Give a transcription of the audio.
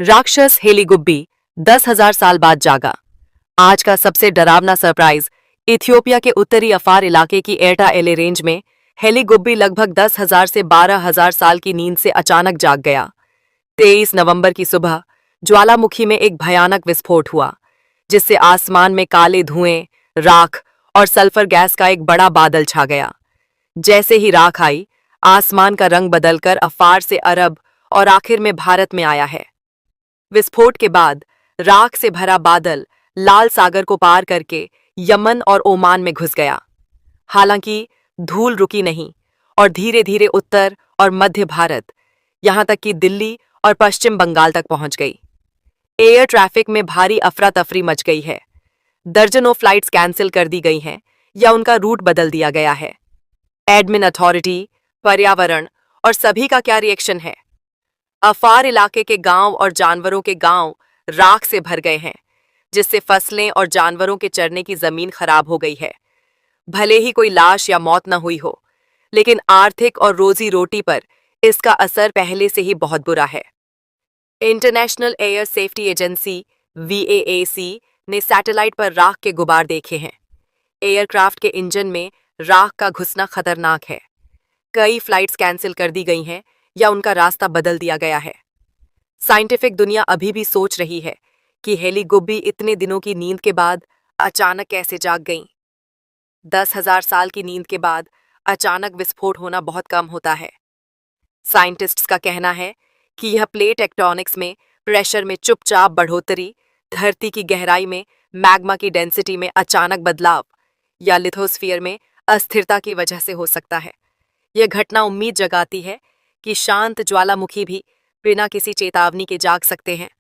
राक्षस हेलीगुब्बी 10,000 साल बाद जागा। आज का सबसे डरावना सरप्राइज, इथियोपिया के उत्तरी अफार इलाके की एटा एले रेंज में हेलीगुब्बी लगभग 10,000 से 12,000 साल की नींद से अचानक जाग गया। 23 नवंबर की सुबह ज्वालामुखी में एक भयानक विस्फोट हुआ, जिससे आसमान में काले धुएं, राख और सल्फर गैस का एक बड़ा बादल छा गया। जैसे ही राख आई, आसमान का रंग बदलकर अफार से अरब और आखिर में भारत में आया है। विस्फोट के बाद राख से भरा बादल लाल सागर को पार करके यमन और ओमान में घुस गया। हालांकि धूल रुकी नहीं और धीरे धीरे उत्तर और मध्य भारत, यहां तक कि दिल्ली और पश्चिम बंगाल तक पहुंच गई। एयर ट्रैफिक में भारी अफरा तफरी मच गई है। दर्जनों फ्लाइट्स कैंसिल कर दी गई हैं या उनका रूट बदल दिया गया है। एडमिन अथॉरिटी, पर्यावरण और सभी का क्या रिएक्शन है? अफार इलाके के गांव और जानवरों के गांव राख से भर गए हैं, जिससे फसलें और जानवरों के चरने की जमीन खराब हो गई है। भले ही कोई लाश या मौत न हुई हो, लेकिन आर्थिक और रोजी रोटी पर इसका असर पहले से ही बहुत बुरा है। International air safety agency (VAAC) ने सैटेलाइट पर राख के गुबार देखे हैं। एयरक्राफ्ट के इंजन में राख का घुसना खतरनाक है। कई फ्लाइट्स कैंसिल कर दी गई हैं या उनका रास्ता बदल दिया गया है। साइंटिफिक दुनिया अभी भी सोच रही है कि हेलीगुब्बी इतने दिनों की नींद के बाद अचानक कैसे जाग गईं। 10,000 साल की नींद के बाद अचानक विस्फोट होना बहुत कम होता है। साइंटिस्ट्स का कहना है कि यह प्लेट टेक्टोनिक्स में प्रेशर में चुपचाप बढ़ोतरी, धरती की गहराई में मैग्मा की डेंसिटी में अचानक बदलाव या लिथोस्फीयर में अस्थिरता की वजह से हो सकता है। यह घटना उम्मीद जगाती है कि शांत ज्वालामुखी भी बिना किसी चेतावनी के जाग सकते हैं।